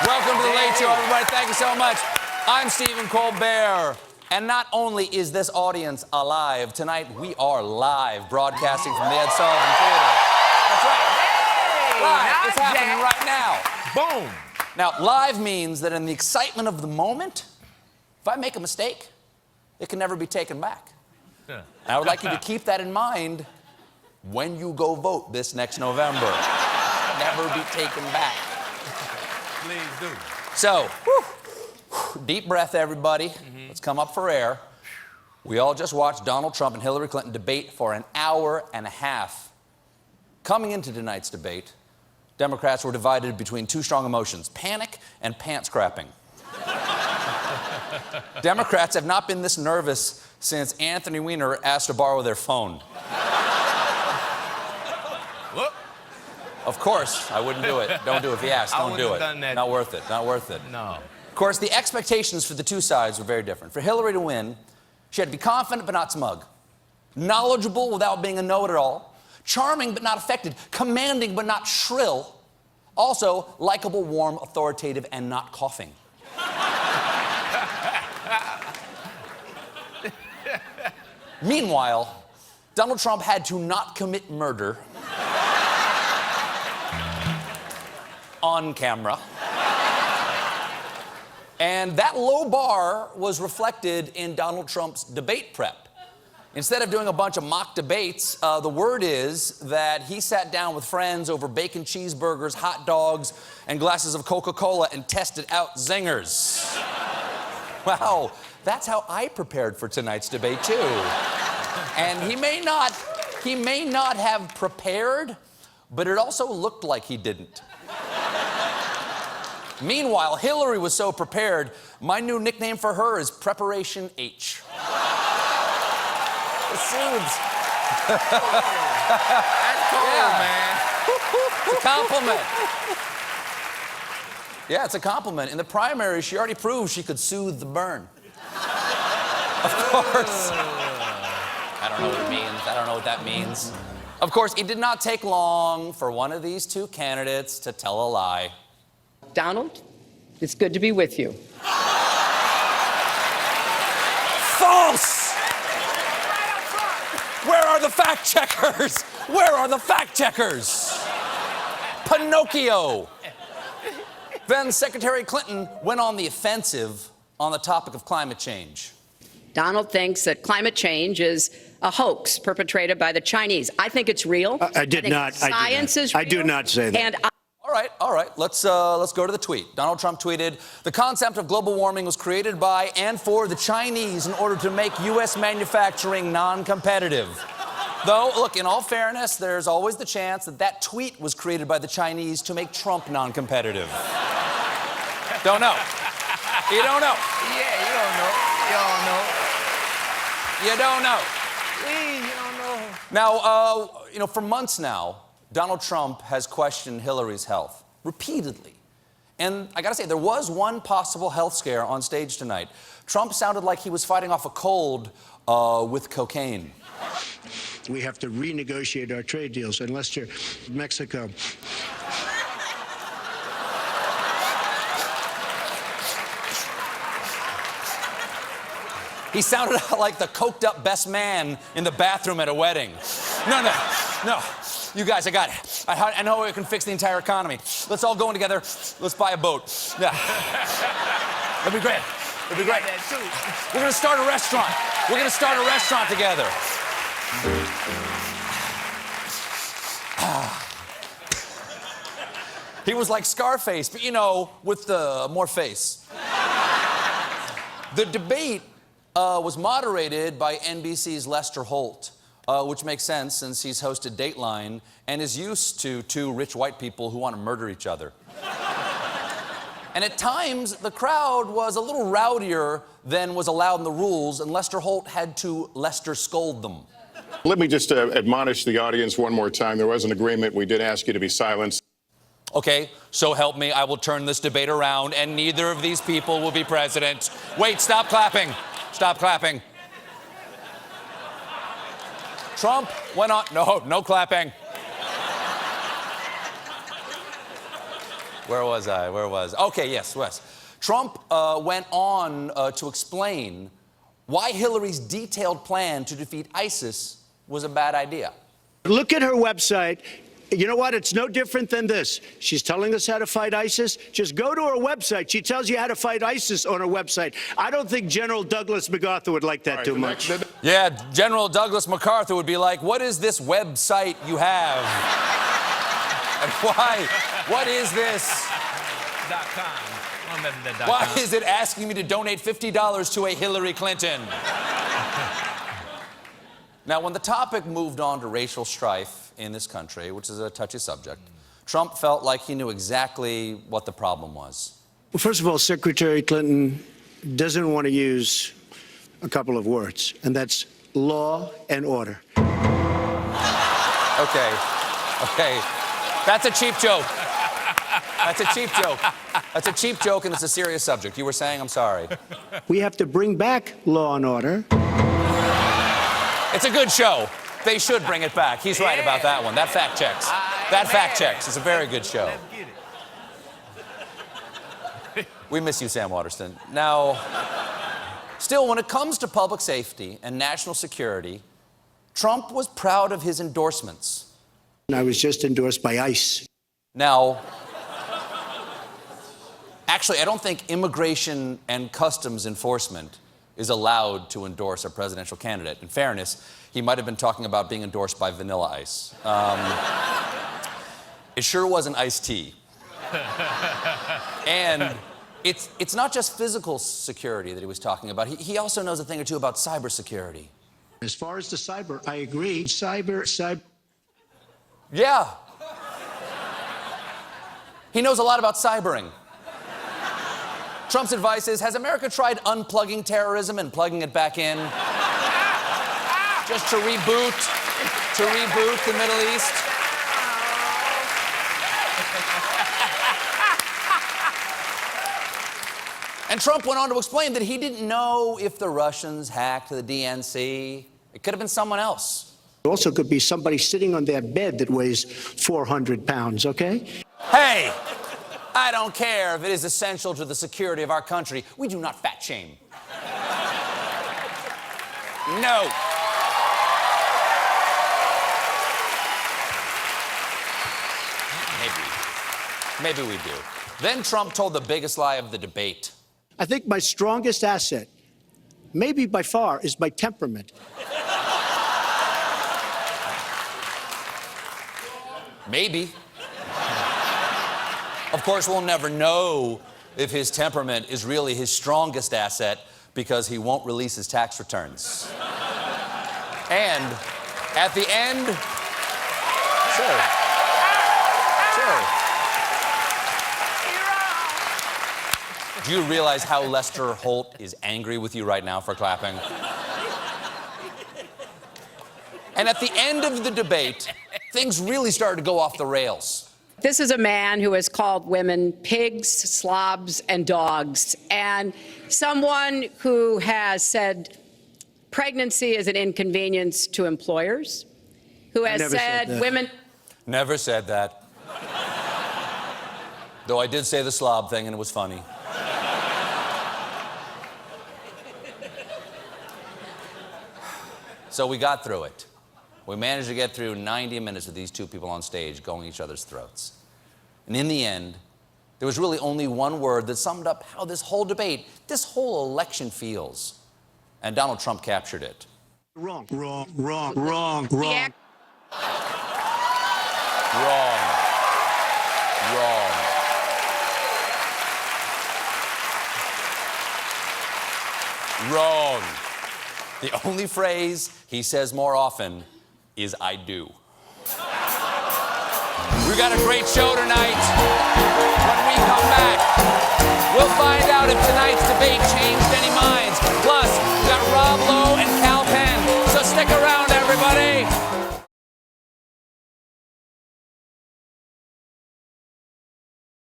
Welcome to the Late Show, everybody. Thank you so much. I'm Stephen Colbert. And not only is this audience alive, tonight we are live broadcasting from the Ed Sullivan Theater. That's right. Hey, live. It's happening right now. Boom. Now, live means that in the excitement of the moment, if I make a mistake, it can never be taken back. And I would like you to keep that in mind when you go vote this next November. Never be taken back. Please do. So, deep breath, everybody. Let's come up for air. We all just watched Donald Trump and Hillary Clinton debate for an hour and a half. Coming into tonight's debate, Democrats were divided between two strong emotions, panic and pants crapping. Democrats have not been this nervous since Anthony Weiner asked to borrow their phone. Whoop. Of course, I wouldn't do it. Don't do it if he asked. Don't do it. Done that. Not worth it. Not worth it. No. Of course, the expectations for the two sides were very different. For Hillary to win, she had to be confident but not smug, knowledgeable without being a know-it-all, charming but not affected, commanding but not shrill, also likable, warm, authoritative, and not coughing. Meanwhile, Donald Trump had to not commit murder on camera. And that low bar was reflected in Donald Trump's debate prep. Instead of doing a bunch of mock debates, the word is that he sat down with friends over bacon cheeseburgers, hot dogs, and glasses of Coca-Cola and tested out zingers. Wow, that's how I prepared for tonight's debate, too. And he may not have prepared, but it also looked like he didn't. Meanwhile, Hillary was so prepared, my new nickname for her is Preparation H. It soothes. That's cold, man. It's a compliment. Yeah, it's a compliment. In the primary, she already proved she could soothe the burn. Of course. I don't know what it means. I don't know what that means. Of course, it did not take long for one of these two candidates to tell a lie. Donald, it's good to be with you. False! Where are the fact checkers? Where are the fact checkers? Pinocchio. Then Secretary Clinton went on the offensive on the topic of climate change. Donald thinks that climate change is a hoax perpetrated by the Chinese. I think it's real. I did not. Science is real. I do not say that. And All right. Let's go to the tweet. Donald Trump tweeted, "The concept of global warming was created by and for the Chinese in order to make U.S. manufacturing non-competitive." Though, look, in all fairness, there's always the chance that that tweet was created by the Chinese to make Trump non-competitive. Don't know. You don't know. Yeah, you don't know. You don't know. You don't know. Please, you don't know. Now, for months now, Donald Trump has questioned Hillary's health repeatedly. And I gotta say, there was one possible health scare on stage tonight. Trump sounded like he was fighting off a cold with cocaine. We have to renegotiate our trade deals, unless you're Mexico. He sounded like the coked-up best man in the bathroom at a wedding. No. You guys, I got it. I know we can fix the entire economy. Let's all go in together. Let's buy a boat. Yeah. It'll be great. It'll be great. We're gonna start a restaurant. We're gonna start a restaurant together. He was like Scarface, but with more face. The debate was moderated by NBC's Lester Holt, which makes sense since he's hosted Dateline and is used to two rich white people who want to murder each other. And at times, the crowd was a little rowdier than was allowed in the rules, and Lester Holt had to Lester scold them. Let me just admonish the audience one more time. There was an agreement. We did ask you to be silenced. Okay, so help me, I will turn this debate around, and neither of these people will be president. Wait, stop clapping. Stop clapping. Trump went on. No clapping. Where was I? Okay, yes. Trump went on to explain why Hillary's detailed plan to defeat ISIS was a bad idea. Look at her website. You know what? It's no different than this. She's telling us how to fight ISIS. Just go to her website. She tells you how to fight ISIS on her website. I don't think General Douglas MacArthur would like that too much. Yeah, General Douglas MacArthur would be like, what is this website you have? And why? What is this? .com. Why is it asking me to donate $50 to a Hillary Clinton? Now, when the topic moved on to racial strife in this country, which is a touchy subject, Trump felt like he knew exactly what the problem was. Well, first of all, Secretary Clinton doesn't want to use a couple of words, and that's law and order. Okay. That's a cheap joke. That's a cheap joke, and it's a serious subject. You were saying? I'm sorry. We have to bring back law and order. It's a good show. They should bring it back. He's right about that one. That fact checks. It's a very good show. We miss you, Sam Waterston. Now, still, when it comes to public safety and national security, Trump was proud of his endorsements. I was just endorsed by ICE. Now, actually, I don't think Immigration and Customs Enforcement is allowed to endorse a presidential candidate. In fairness, he might have been talking about being endorsed by Vanilla Ice. It sure wasn't iced tea. And it's not just physical security that he was talking about. He also knows a thing or two about cybersecurity. As far as the cyber, I agree. Cyber. Yeah. He knows a lot about cybering. Trump's advice is, has America tried unplugging terrorism and plugging it back in? Just to reboot the Middle East? And Trump went on to explain that he didn't know if the Russians hacked the DNC. It could have been someone else. It also could be somebody sitting on their bed that weighs 400 pounds, okay? Hey! I don't care if it is essential to the security of our country. We do not fat shame. No. Maybe we do. Then Trump told the biggest lie of the debate. I think my strongest asset, maybe by far, is my temperament. Maybe. Of course, we'll never know if his temperament is really his strongest asset because he won't release his tax returns. And at the end, sure. Do you realize how Lester Holt is angry with you right now for clapping? And at the end of the debate, things really started to go off the rails. This is a man who has called women pigs, slobs, and dogs, and someone who has said pregnancy is an inconvenience to employers, who has said women... Never said that. Though I did say the slob thing, and it was funny. So we got through it. We managed to get through 90 minutes with these two people on stage going each other's throats. And in the end, there was really only one word that summed up how this whole debate, this whole election feels. And Donald Trump captured it. Wrong. Wrong. The only phrase he says more often is "I do." We got a great show tonight. When we come back, we'll find out if tonight's debate